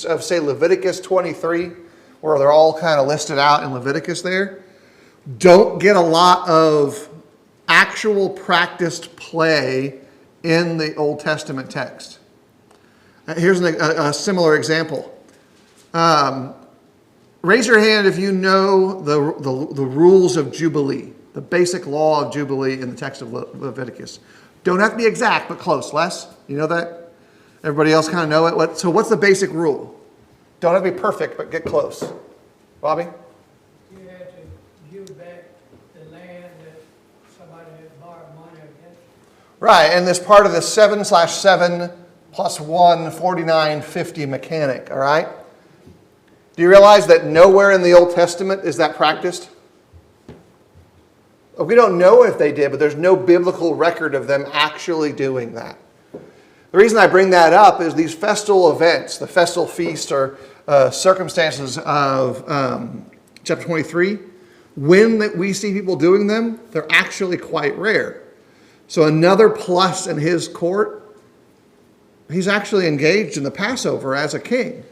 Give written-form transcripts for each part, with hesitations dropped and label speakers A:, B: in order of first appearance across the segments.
A: of, say, Leviticus 23, where they're all kind of listed out in Leviticus there, don't get a lot of actual practiced play in the Old Testament text. Here's a similar example. Raise your hand if you know the rules of Jubilee, the basic law of Jubilee in the text of Leviticus. Don't have to be exact, but close. Les, you know that? Everybody else kind of know it? So what's the basic rule? Don't have to be perfect, but get close. Bobby?
B: You had to give back the land that somebody had borrowed money against.
A: Right, and this part of the 7/7 plus 1, 49/50 mechanic, all right? Do you realize that nowhere in the Old Testament is that practiced? We don't know if they did, but there's no biblical record of them actually doing that. The reason I bring that up is these festal events, the festal feast or circumstances of chapter 23, when we see people doing them, they're actually quite rare. So another plus in his court, he's actually engaged in the Passover as a king.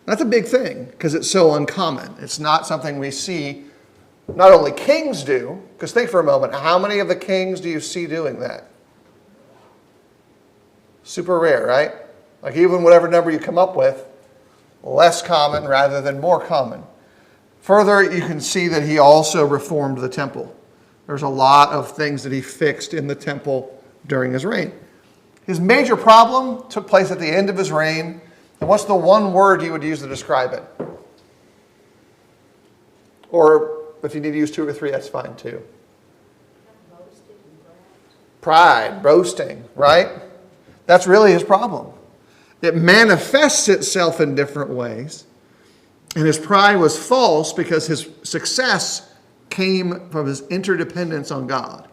A: That's a big thing because it's so uncommon. It's not something we see not only kings do, because think for a moment, how many of the kings do you see doing that? Super rare, right? Like even whatever number you come up with, less common rather than more common. Further, you can see that he also reformed the temple. There's a lot of things that he fixed in the temple during his reign. His major problem took place at the end of his reign. And what's the one word you would use to describe it? Or if you need to use 2 or 3, that's fine too. Pride, boasting, right? That's really his problem. It manifests itself in different ways. And his pride was false because his success came from his interdependence on God.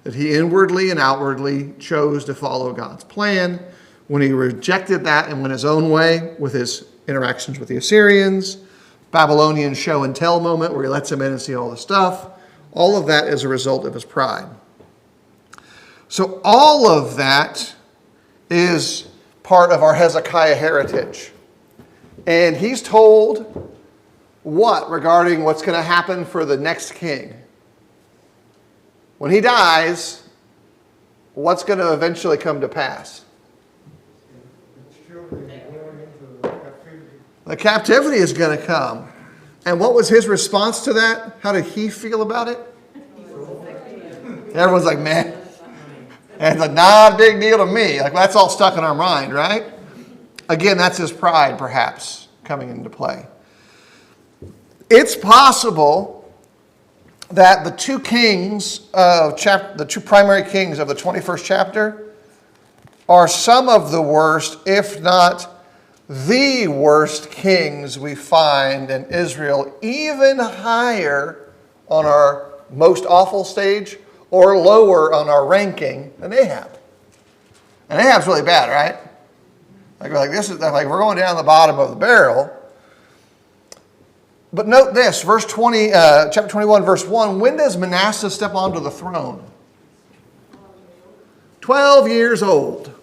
A: That he inwardly and outwardly chose to follow God's plan. When he rejected that and went his own way with his interactions with the Assyrians, Babylonian show and tell moment where he lets them in and see all the stuff, all of that is a result of his pride. So all of that is part of our Hezekiah heritage. And he's told what regarding what's going to happen for the next king? When he dies, what's going to eventually come to pass? The captivity is going to come. And what was his response to that? How did he feel about it? Everyone's like, man. And it's like, not a big deal to me. Like, that's all stuck in our mind, right? Again, that's his pride, perhaps, coming into play. It's possible that the two primary kings of the 21st chapter are some of the worst, if not the worst kings we find in Israel, even higher on our most awful stage or lower on our ranking than Ahab. And Ahab's really bad, right? We're going down the bottom of the barrel. But note this, verse 20, chapter 21, verse 1. When does Manasseh step onto the throne? 12 years old.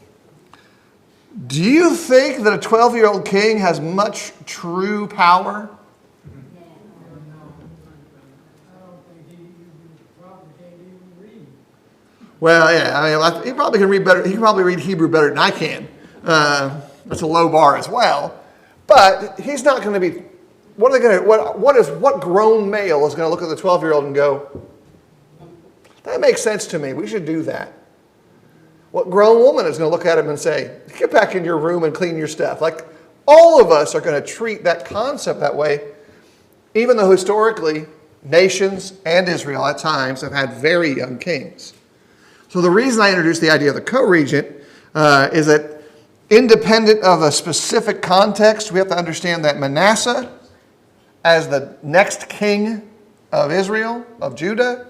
A: Do you think that a 12-year-old king has much true power? Well, yeah, he probably can read better. He can probably read Hebrew better than I can. That's a low bar as well. But he's not going to be. What grown male is going to look at the 12-year-old and go, that makes sense to me. We should do that. What grown woman is going to look at him and say, get back in your room and clean your stuff? Like, all of us are going to treat that concept that way, even though historically, nations and Israel at times have had very young kings. So the reason I introduced the idea of the co-regent is that independent of a specific context, we have to understand that Manasseh, as the next king of Israel, of Judah,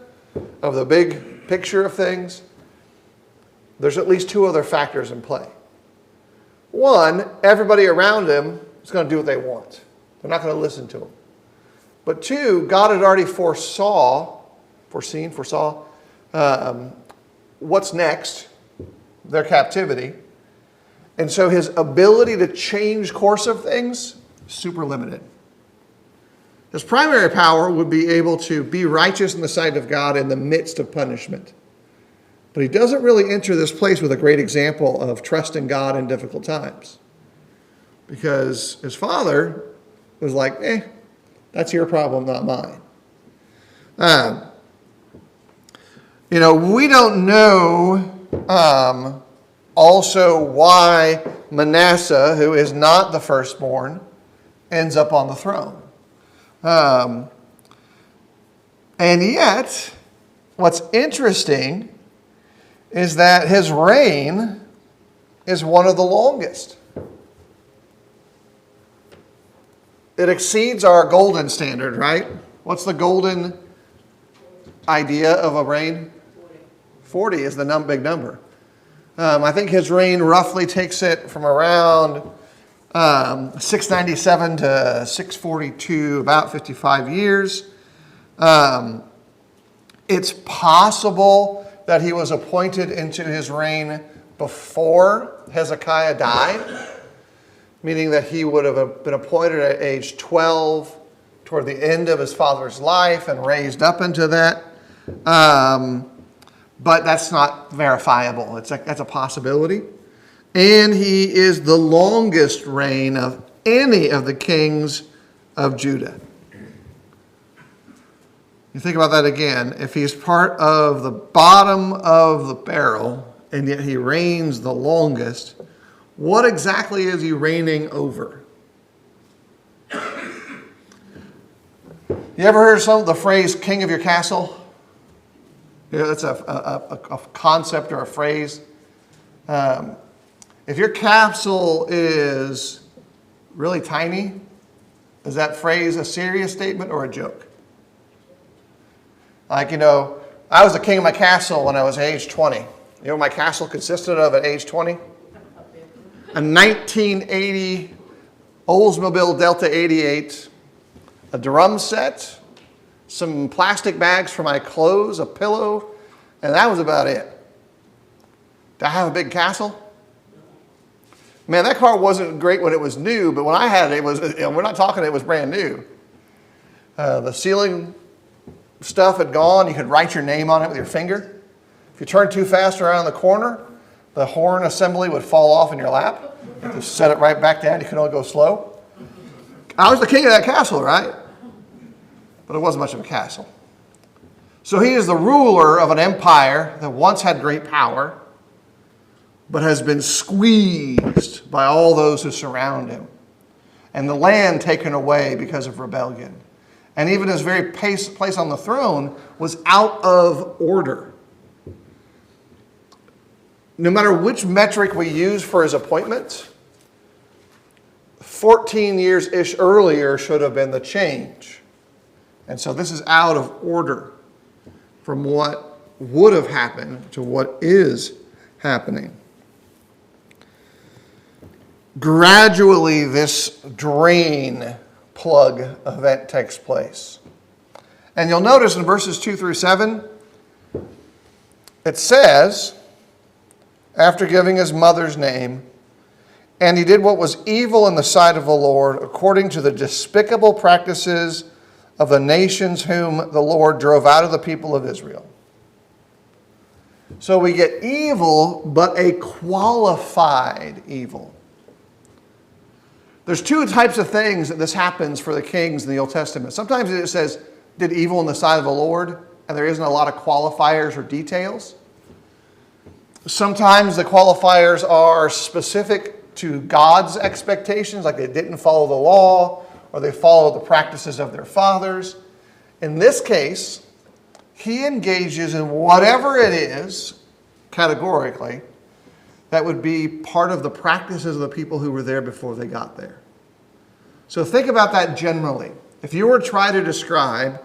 A: of the big picture of things, there's at least 2 other factors in play. One, everybody around him is going to do what they want. They're not going to listen to him. But 2, God had already foresaw what's next, their captivity. And so his ability to change course of things, super limited. His primary power would be able to be righteous in the sight of God in the midst of punishment. But he doesn't really enter this place with a great example of trusting God in difficult times. Because his father was like, that's your problem, not mine. We don't know also why Manasseh, who is not the firstborn, ends up on the throne. And yet, what's interesting is that his reign is one of the longest. It exceeds our golden standard, right? What's the golden idea of a reign? 40 is the big number. I think his reign roughly takes it from around 697 to 642, about 55 years. It's possible that he was appointed into his reign before Hezekiah died, meaning that he would have been appointed at age 12 toward the end of his father's life and raised up into that. But that's not verifiable. That's a possibility. And he is the longest reign of any of the kings of Judah. You think about that again. If he's part of the bottom of the barrel, and yet he reigns the longest, what exactly is he reigning over? You ever heard the phrase king of your castle? That's a concept or a phrase. If your castle is really tiny, is that phrase a serious statement or a joke? I was the king of my castle when I was age 20. You know what my castle consisted of at age 20? A 1980 Oldsmobile Delta 88, a drum set, some plastic bags for my clothes, a pillow, and that was about it. Did I have a big castle? Man, that car wasn't great when it was new, but when I had it, we're not talking it was brand new. The ceiling stuff had gone. You could write your name on it with your finger. If you turned too fast around the corner, the horn assembly would fall off in your lap. You had to set it right back down. You could only go slow. I was the king of that castle, right? But it wasn't much of a castle. So he is the ruler of an empire that once had great power, but has been squeezed by all those who surround him, and the land taken away because of rebellion. And even his very place on the throne was out of order. No matter which metric we use for his appointment, 14 years-ish earlier should have been the change. And so this is out of order from what would have happened to what is happening. Gradually, this drain plug event takes place. And you'll notice in verses 2 through 7, it says, after giving his mother's name, and he did what was evil in the sight of the Lord, according to the despicable practices of the nations whom the Lord drove out of the people of Israel. So we get evil, but a qualified evil. There's two types of things that this happens for the kings in the Old Testament. Sometimes it says, did evil in the sight of the Lord, and there isn't a lot of qualifiers or details. Sometimes the qualifiers are specific to God's expectations, like they didn't follow the law, or they followed the practices of their fathers. In this case, he engages in whatever it is, categorically, that would be part of the practices of the people who were there before they got there. So think about that generally. If you were to try to describe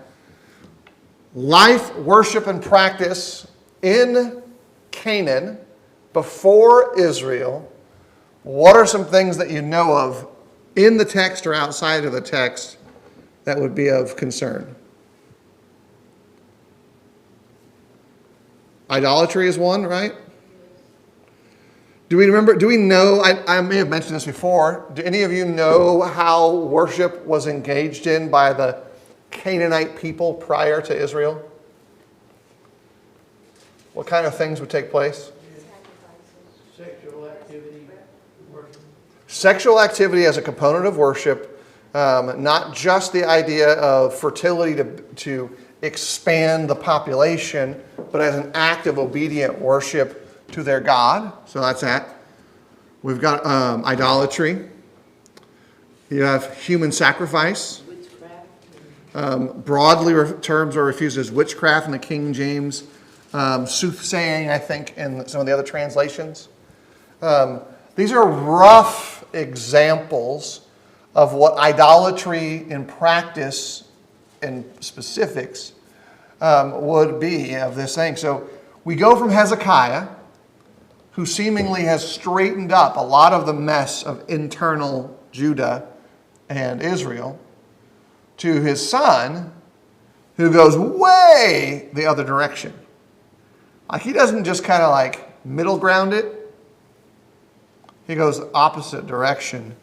A: life, worship, and practice in Canaan before Israel, what are some things that you know of in the text or outside of the text that would be of concern? Idolatry is one, right? Do we know, I may have mentioned this before, do any of you know how worship was engaged in by the Canaanite people prior to Israel? What kind of things would take place?
B: Sexual activity, worship.
A: Sexual activity as a component of worship, not just the idea of fertility to expand the population, but as an act of obedient worship to their God. So that's that. We've got idolatry. You have human sacrifice. Broadly terms are refused as witchcraft in the King James. Soothsaying, I think, in some of the other translations. These are rough examples of what idolatry in practice and specifics would be of this thing. So we go from Hezekiah, who seemingly has straightened up a lot of the mess of internal Judah and Israel, to his son, who goes way the other direction. Like, he doesn't just kind of like middle ground it. He goes the opposite direction.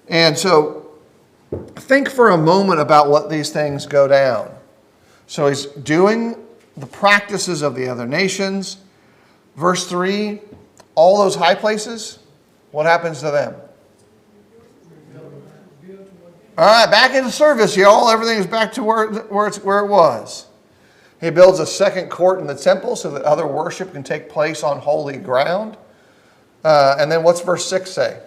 A: And so think for a moment about what these things go down. So he's doing the practices of the other nations. Verse 3, all those high places, what happens to them? All right, back into service, y'all. Everything is back to where it was. He builds a second court in the temple so that other worship can take place on holy ground. And then what's verse 6 say?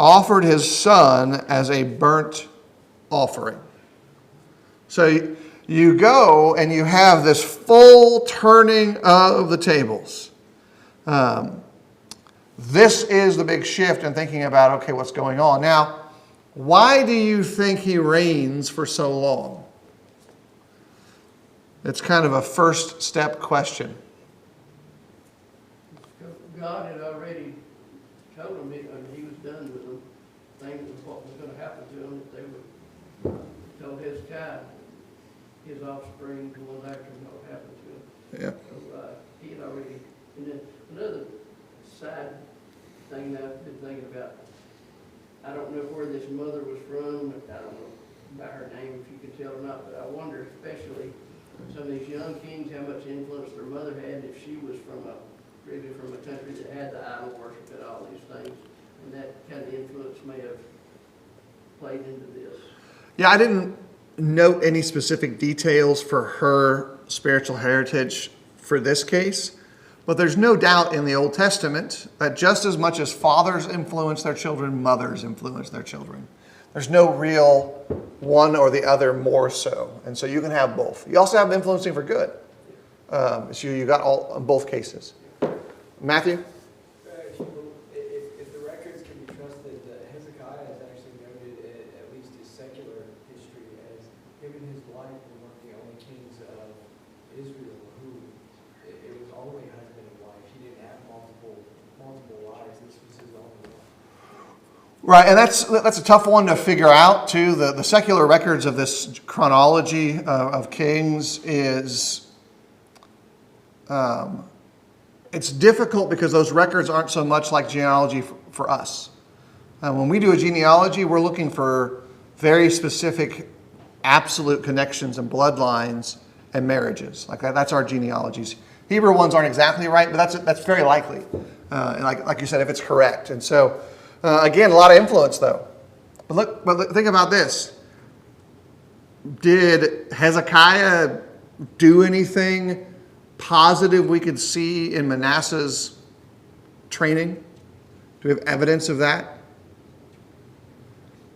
A: Offered his son as a burnt offering. So you go and you have this full turning of the tables. This is the big shift in thinking about, okay, what's going on. Now, why do you think he reigns for so long? It's kind of a first step question.
B: God had already told him he was done with them. Things of what was going to happen to them, that they would tell Hezekiah, his offspring, the ones after him, what happened to him.
A: Yeah.
B: So he had already. And then another side thing that I've been thinking about, I don't know where this mother was from. I don't know about her name, if you can tell or not, but I wonder, especially some of these young kings, how much influence their mother had if she was really from a country that had the idol worship and all these things. And that kind of influence may have played into this.
A: Yeah, I didn't note any specific details for her spiritual heritage for this case, but there's no doubt in the Old Testament that just as much as fathers influence their children, mothers influence their children. There's no real one or the other more so. And so you can have both. You also have influencing for good. So you got all in both cases. Matthew?
C: If the records can be trusted, Hezekiah is actually noted, at least his secular history, as him and his wife were one of the only kings of Israel who, it was only husband and wife. He didn't have multiple wives. This was his only one.
A: Right, and that's a tough one to figure out, too. The secular records of this chronology of kings is... it's difficult because those records aren't so much like genealogy for us. When we do a genealogy, we're looking for very specific absolute connections and bloodlines and marriages. Like that's our genealogies. Hebrew ones aren't exactly right, but that's very likely. And like you said, if it's correct. And so, again, a lot of influence though. But think about this. Did Hezekiah do anything positive we could see in Manasseh's training? Do we have evidence of that?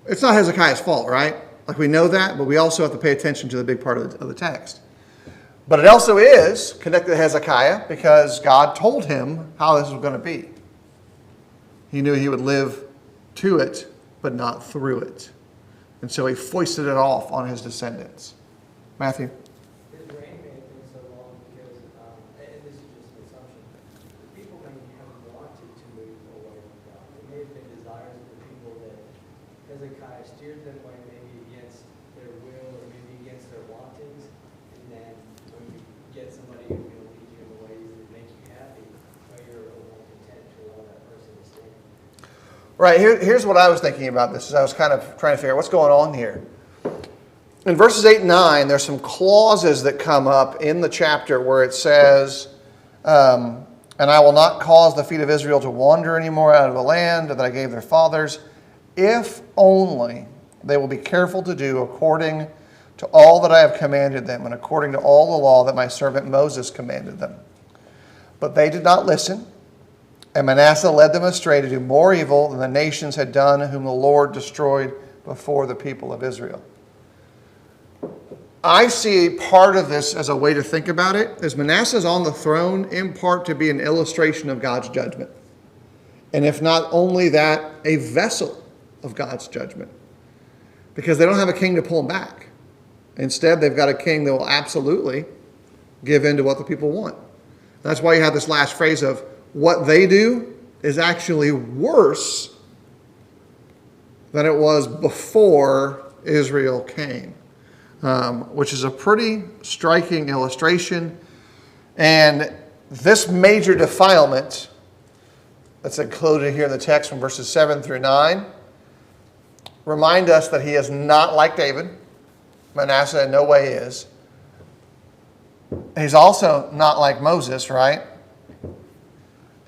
A: It's not Hezekiah's fault, right? Like we know that, but we also have to pay attention to the big part of the text. But it also is connected to Hezekiah because God told him how this was going to be. He knew he would live to it, but not through it. And so he foisted it off on his descendants. Matthew?
C: His reign may have been so long because, and this is just an assumption, people may have wanted to move away from God. It may have been desires of the people that Hezekiah steered them away, maybe against their will or maybe against their wantings. And then when you
A: Right, here's what I was thinking about this, as I was kind of trying to figure out what's going on here. In verses 8 and 9, there's some clauses that come up in the chapter where it says, and I will not cause the feet of Israel to wander anymore out of the land that I gave their fathers, if only they will be careful to do according to all that I have commanded them, and according to all the law that my servant Moses commanded them. But they did not listen, and Manasseh led them astray to do more evil than the nations had done, whom the Lord destroyed before the people of Israel. I see part of this as a way to think about it, as Manasseh is on the throne in part to be an illustration of God's judgment. And if not only that, a vessel of God's judgment. Because they don't have a king to pull them back. Instead, they've got a king that will absolutely give in to what the people want. That's why you have this last phrase of, what they do is actually worse than it was before Israel came. Which is a pretty striking illustration. And this major defilement that's included here in the text from verses 7 through 9 remind us that he is not like David. Manasseh in no way is. He's also not like Moses, right?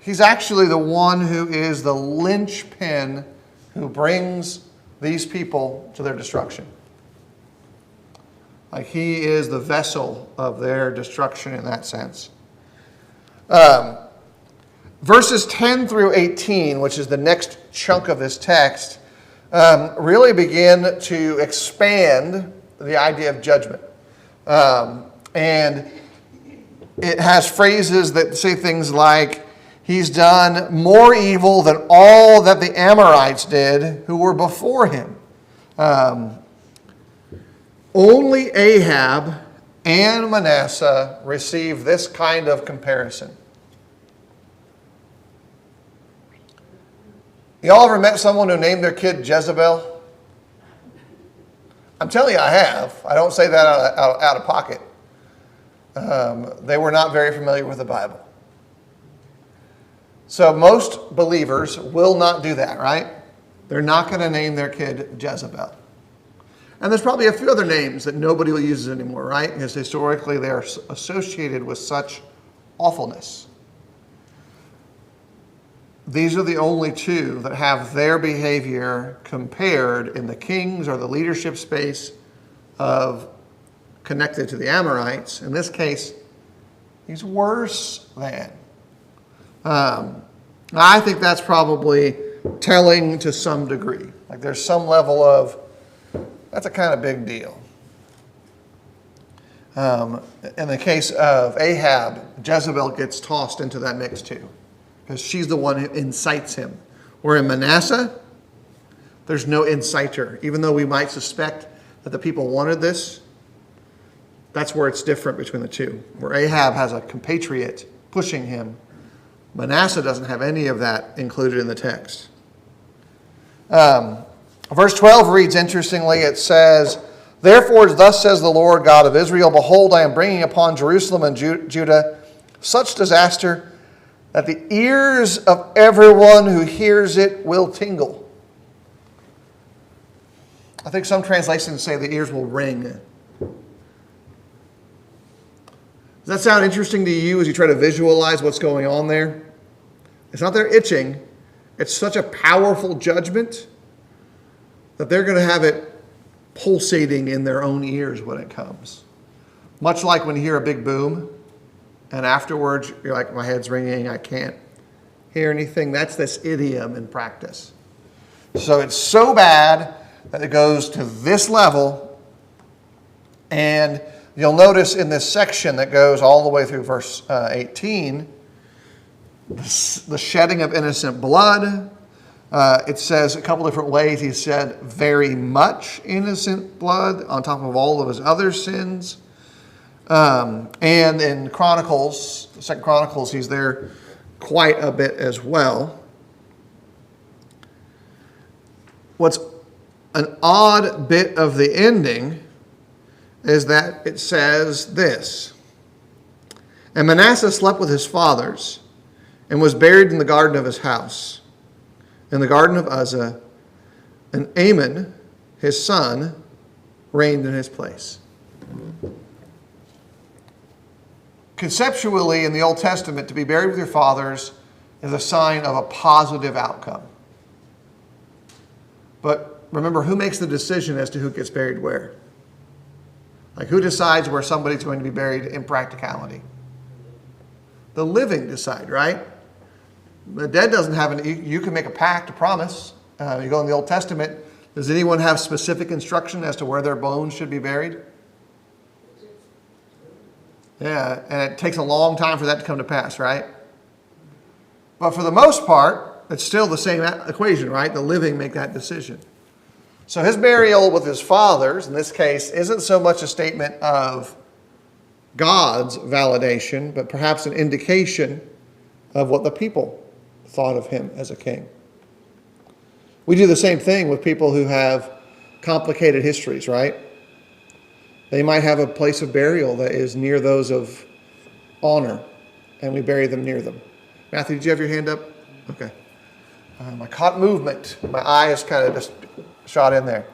A: He's actually the one who is the linchpin who brings these people to their destruction. Like he is the vessel of their destruction in that sense. Verses 10 through 18, which is the next chunk of this text, really begin to expand the idea of judgment. And it has phrases that say things like, he's done more evil than all that the Amorites did who were before him. Only Ahab and Manasseh receive this kind of comparison. Y'all ever met someone who named their kid Jezebel? I'm telling you, I have. I don't say that out of pocket. They were not very familiar with the Bible. So most believers will not do that, right? They're not going to name their kid Jezebel. And there's probably a few other names that nobody will use anymore, right? Because historically they are associated with such awfulness. These are the only two that have their behavior compared in the kings or the leadership space of connected to the Amorites. In this case, he's worse than. I think that's probably telling to some degree. Like there's some level of, that's a kind of big deal. In the case of Ahab, Jezebel gets tossed into that mix too, because she's the one who incites him. Where in Manasseh, there's no inciter. Even though we might suspect that the people wanted this, that's where it's different between the two. Where Ahab has a compatriot pushing him, Manasseh doesn't have any of that included in the text. Verse 12 reads interestingly, it says, therefore, thus says the Lord God of Israel, behold, I am bringing upon Jerusalem and Judah such disaster that the ears of everyone who hears it will tingle. I think some translations say the ears will ring. Does that sound interesting to you as you try to visualize what's going on there? It's not they're itching. It's such a powerful judgment that they're going to have it pulsating in their own ears when it comes. Much like when you hear a big boom, and afterwards you're like, my head's ringing, I can't hear anything. That's this idiom in practice. So it's so bad that it goes to this level, and you'll notice in this section that goes all the way through verse 18, the shedding of innocent blood. It says a couple different ways. He said very much innocent blood on top of all of his other sins. And in Chronicles, 2 Chronicles, he's there quite a bit as well. What's an odd bit of the ending is that it says this. And Manasseh slept with his fathers and was buried in the garden of his house. in the garden of Uzzah, and Amon, his son, reigned in his place. Conceptually, in the Old Testament, to be buried with your fathers is a sign of a positive outcome. But remember, who makes the decision as to who gets buried where? Like, who decides where somebody's going to be buried in practicality? The living decide, right? The dead doesn't have any. You can make a pact, a promise. You go in the Old Testament. Does anyone have specific instruction as to where their bones should be buried? Yeah, and it takes a long time for that to come to pass, right? But for the most part, it's still the same equation, right? The living make that decision. So his burial with his fathers, in this case, isn't so much a statement of God's validation, but perhaps an indication of what the people thought of him as a king. We do the same thing with people who have complicated histories, right? They might have a place of burial that is near those of honor, and we bury them near them. Matthew, did you have your hand up? Okay. I caught movement. My eye is kind of just shot in there.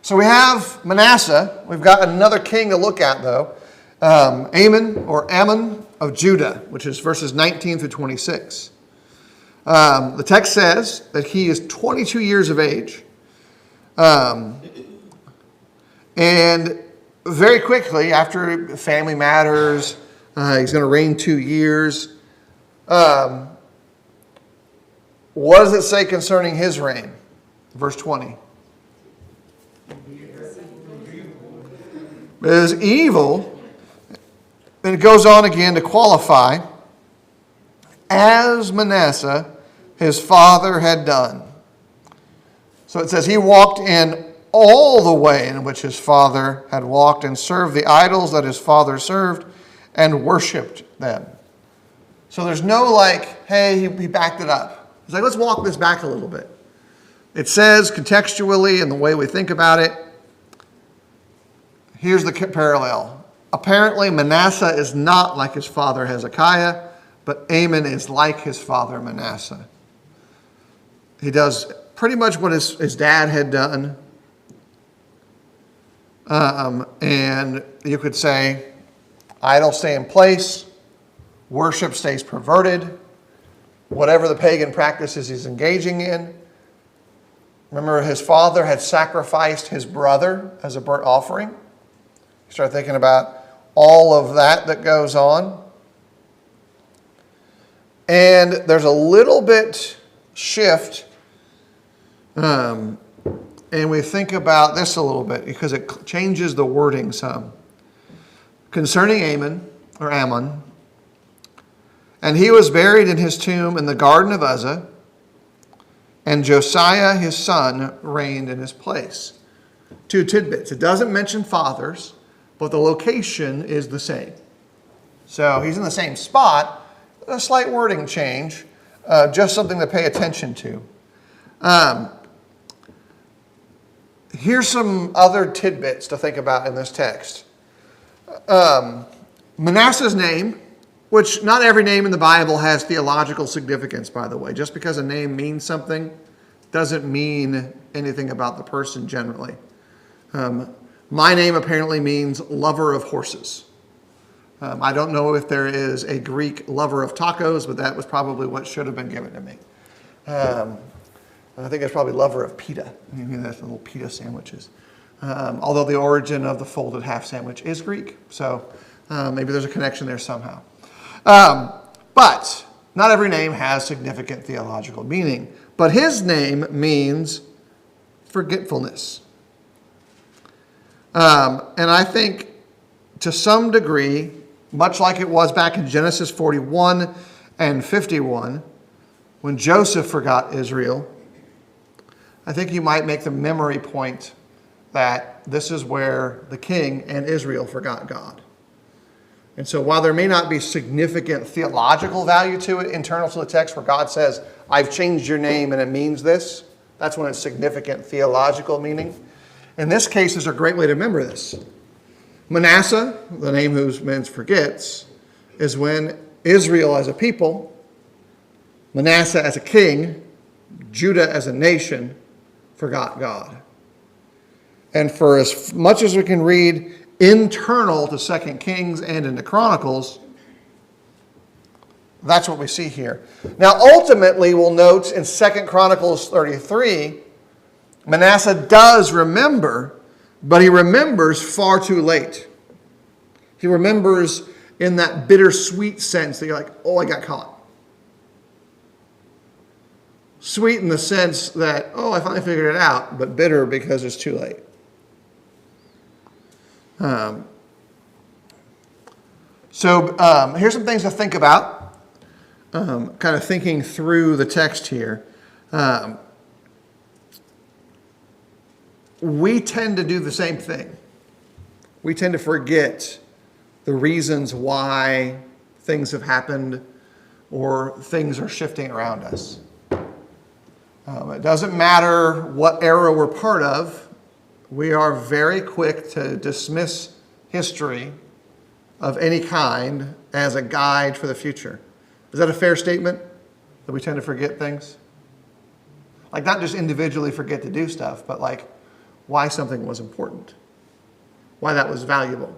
A: So we have Manasseh. We've got another king to look at, though. Amon of Judah, which is verses 19 through 26. The text says that he is 22 years of age. And very quickly, after family matters, he's going to reign 2 years. What does it say concerning his reign? Verse 20. It is evil. And it goes on again to qualify. As Manasseh, his father, had done. So it says he walked in all the way in which his father had walked and served the idols that his father served and worshipped them. So there's no like, hey, he backed it up. It's like, let's walk this back a little bit. It says contextually and the way we think about it, here's the parallel. Apparently Manasseh is not like his father Hezekiah, but Amon is like his father Manasseh. He does pretty much what his dad had done. And you could say, idols stay in place, worship stays perverted, whatever the pagan practices he's engaging in. Remember, his father had sacrificed his brother as a burnt offering. You start thinking about all of that goes on. And there's a little bit shift, and we think about this a little bit because it changes the wording some. Concerning Amon, and he was buried in his tomb in the garden of Uzzah, and Josiah his son reigned in his place. 2 tidbits. It doesn't mention fathers, but the location is the same. So he's in the same spot, a slight wording change, just something to pay attention to. Here's some other tidbits to think about in this text. Manasseh's name, which not every name in the Bible has theological significance, by the way. Just because a name means something doesn't mean anything about the person generally. My name apparently means lover of horses. I don't know if there is a Greek lover of tacos, but that was probably what should have been given to me. I think it's probably lover of pita. That's little pita sandwiches. Although the origin of the folded half sandwich is Greek. So maybe there's a connection there somehow. But not every name has significant theological meaning. But his name means forgetfulness. And I think to some degree, much like it was back in Genesis 41 and 51, when Joseph forgot Israel, I think you might make the memory point that this is where the king and Israel forgot God. And so while there may not be significant theological value to it, internal to the text where God says, I've changed your name and it means this, that's when it's significant theological meaning. In this case, is a great way to remember this. Manasseh, the name whose men forgets, is when Israel as a people, Manasseh as a king, Judah as a nation, forgot God. And for as much as we can read internal to 2 Kings and into Chronicles, that's what we see here. Now, ultimately, we'll note in 2 Chronicles 33, Manasseh does remember, but he remembers far too late. He remembers in that bittersweet sense that you're like, oh, I got caught. Sweet in the sense that, oh, I finally figured it out, but bitter because it's too late. So here's some things to think about, kind of thinking through the text here. We tend to do the same thing. We tend to forget the reasons why things have happened or things are shifting around us. It doesn't matter what era we're part of. We are very quick to dismiss history of any kind as a guide for the future. Is that a fair statement? That we tend to forget things? Like not just individually forget to do stuff, but like why something was important. Why that was valuable.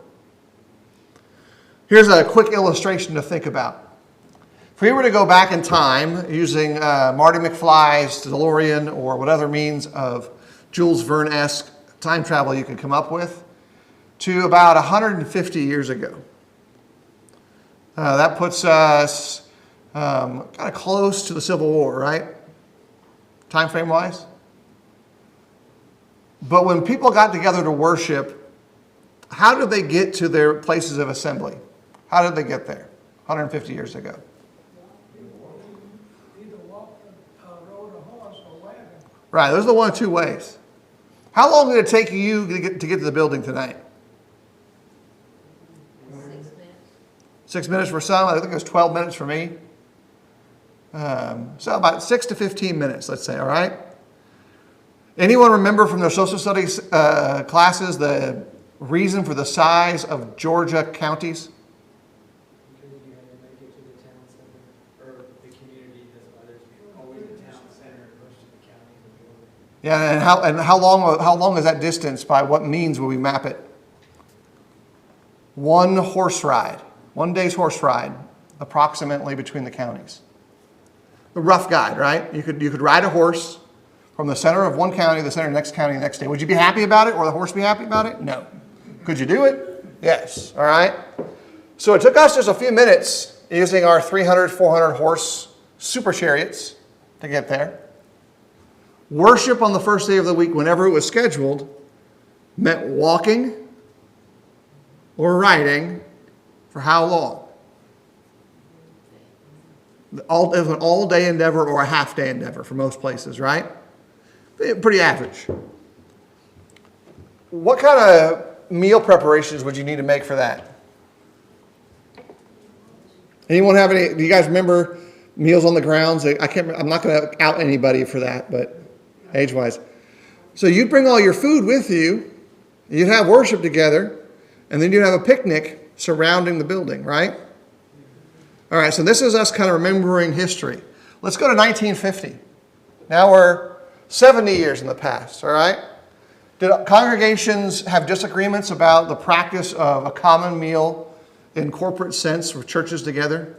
A: Here's a quick illustration to think about. If we were to go back in time using Marty McFly's DeLorean or what other means of Jules Verne-esque time travel you could come up with, to about 150 years ago. That puts us kind of close to the Civil War, right? Time frame wise. But when people got together to worship, how did they get to their places of assembly? How did they get there 150 years ago?
D: Either walk, rode a horse or wagon.
A: Right, those are the one of two ways. How long did it take you to get to the building tonight?
E: 6 minutes.
A: 6 minutes for some. I think it was 12 minutes for me. So about 6 to 15 minutes, let's say, all right? Anyone remember from their social studies classes the reason for the size of Georgia counties?
C: Because you had to make it to the town center, or the community, that's why there's always a town center versus the county and the building.
A: Yeah, and how long is that distance? By what means will we map it? One day's horse ride, approximately between the counties. A rough guide, right? You could ride a horse from the center of one county to the center of the next county the next day. Would you be happy about it, or the horse be happy about it? No. Could you do it? Yes. All right. So it took us just a few minutes using our 300, 400 horse super chariots to get there. Worship on the first day of the week, whenever it was scheduled, meant walking or riding for how long? It was an all-day endeavor or a half-day endeavor for most places, right? Pretty average. What kind of meal preparations would you need to make for that? Anyone have any? Do you guys remember meals on the grounds? I can't. I'm not going to out anybody for that, but age-wise. So you'd bring all your food with you. You'd have worship together, and then you'd have a picnic surrounding the building, right? All right. So this is us kind of remembering history. Let's go to 1950. Now we're 70 years in the past. All right. Did congregations have disagreements about the practice of a common meal in corporate sense with churches together?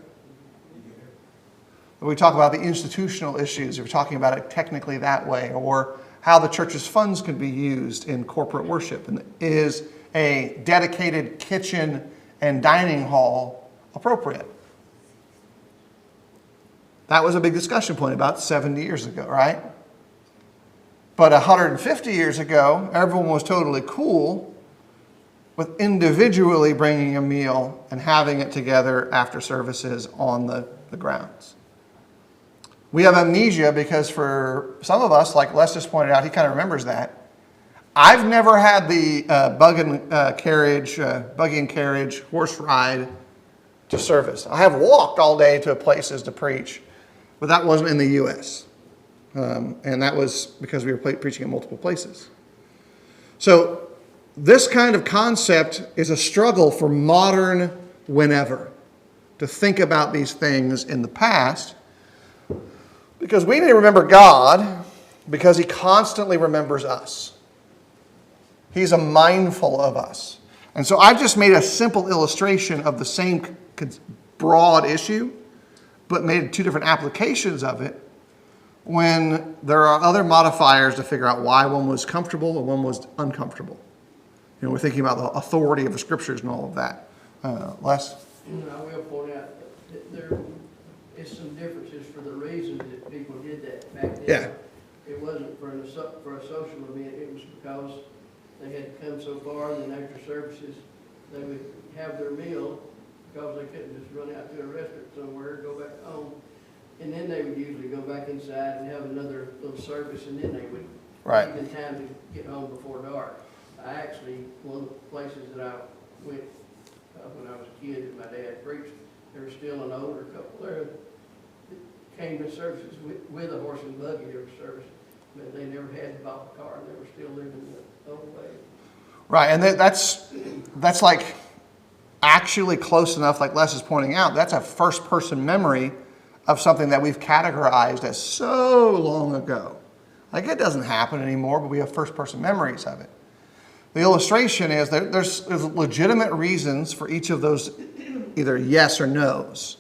A: We talk about the institutional issues. We're talking about it technically that way, or how the church's funds can be used in corporate worship. And is a dedicated kitchen and dining hall appropriate? That was a big discussion point about 70 years ago, right? But 150 years ago, everyone was totally cool with individually bringing a meal and having it together after services on the grounds. We have amnesia because for some of us, like Les just pointed out, he kind of remembers that. I've never had the buggy and carriage horse ride to service. I have walked all day to places to preach, but that wasn't in the U.S. And that was because we were preaching at multiple places. So this kind of concept is a struggle for modern whenever, to think about these things in the past. Because we need to remember God because he constantly remembers us. He's mindful of us. And so I've just made a simple illustration of the same broad issue, but made two different applications of it when there are other modifiers to figure out why one was comfortable and one was uncomfortable. We're thinking about the authority of the scriptures and all of that. Les?
B: I will point out that there is some differences for the reasons that people did that back then.
A: Yeah.
B: It wasn't for a social event, it was because they had come so far, and then after services, they would have their meal, because they couldn't just run out to a restaurant somewhere, go back home. And then they would usually go back inside and have another little service, and then they would
A: Right.
B: leave in time to get home before dark. I actually, one of the places that I went when I was a kid and my dad preached, there was still an older couple there that came to services with a horse and buggy every service, but they never had bought a car, and they were still living the old way.
A: Right, and that's like actually close enough, like Les is pointing out, that's a first-person memory of something that we've categorized as so long ago. Like it doesn't happen anymore, but we have first-person memories of it. The illustration is there's legitimate reasons for each of those either yes or no's.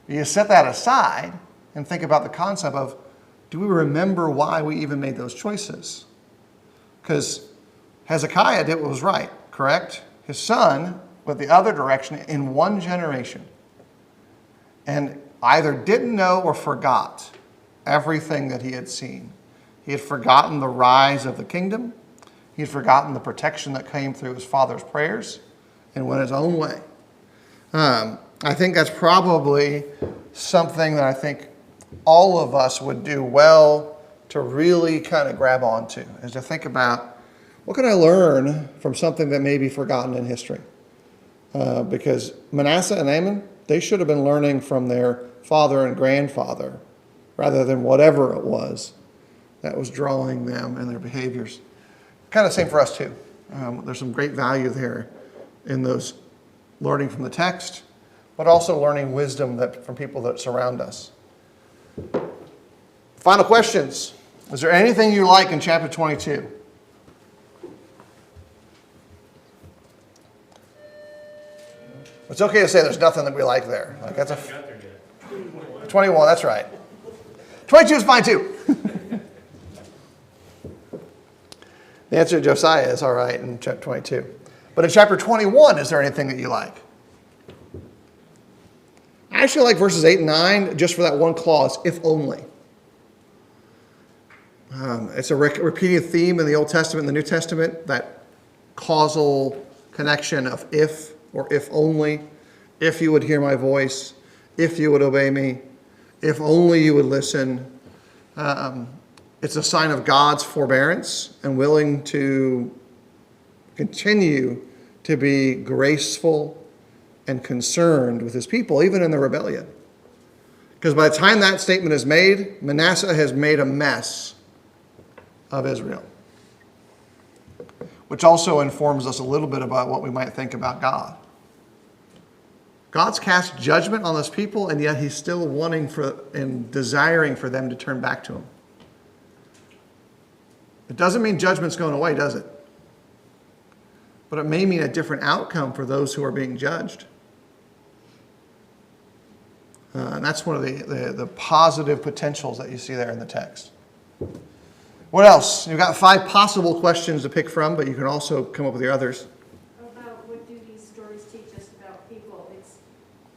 A: You set that aside and think about the concept of, do we remember why we even made those choices? Because Hezekiah did what was right, correct? His son went the other direction in one generation and either didn't know or forgot everything that he had seen. He had forgotten the rise of the kingdom. He had forgotten the protection that came through his father's prayers and went his own way. I think that's probably something that I think all of us would do well to really kind of grab onto, is to think about, what can I learn from something that may be forgotten in history? Because Manasseh and Amon, they should have been learning from their father and grandfather rather than whatever it was that was drawing them and their behaviors. Kind of same for us too. There's some great value there in those learning from the text, but also learning wisdom from people that surround us. Final questions. Is there anything you like in chapter 22? It's okay to say there's nothing that we like there. Like that's 21, that's right. 22 is fine too. The answer to Josiah is all right in chapter 22. But in chapter 21, is there anything that you like? I actually like verses 8 and 9 just for that one clause, if only. It's a repeating theme in the Old Testament and the New Testament, that causal connection of if or if only. If you would hear my voice, if you would obey me, if only you would listen. It's a sign of God's forbearance and willing to continue to be graceful and concerned with his people, even in the rebellion. Because by the time that statement is made, Manasseh has made a mess of Israel. Which also informs us a little bit about what we might think about God. God's cast judgment on this people, and yet he's still wanting and desiring for them to turn back to him. It doesn't mean judgment's going away, does it? But it may mean a different outcome for those who are being judged. And that's one of the positive potentials that you see there in the text. What else? You've got 5 possible questions to pick from, but you can also come up with your others.
E: About what do these stories teach us about people? It's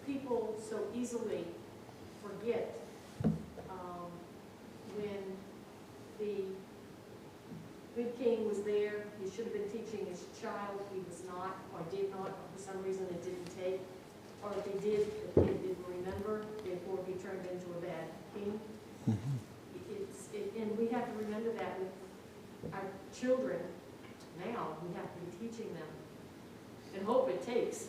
E: people so easily forget when the good king was there. He should have been teaching his child. He was not, or did not. For some reason it didn't take. Or if he did, the kid didn't remember. Therefore he turned into a bad king. Mm-hmm. And we have to remember that with our children now. We have to be teaching them. And hope it takes.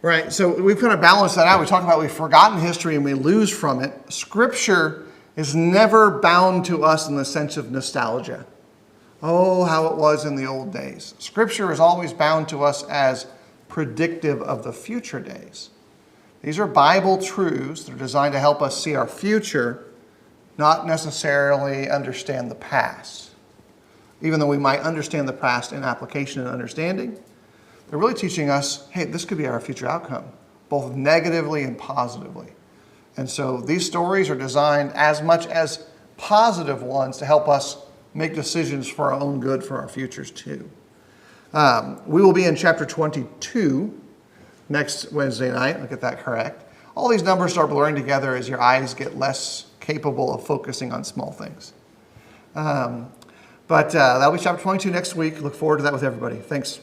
A: Right, so we've kind of balanced that out. We talk about we've forgotten history and we lose from it. Scripture is never bound to us in the sense of nostalgia. Oh, how it was in the old days. Scripture is always bound to us as predictive of the future days. These are Bible truths that are designed to help us see our future not necessarily understand the past. Even though we might understand the past in application and understanding, they're really teaching us, hey, this could be our future outcome, both negatively and positively. And so these stories are designed as much as positive ones to help us make decisions for our own good for our futures too. We will be in chapter 22 next Wednesday night. I'll get that correct. All these numbers start blurring together as your eyes get less capable of focusing on small things. But that'll be chapter 22 next week. Look forward to that with everybody. Thanks.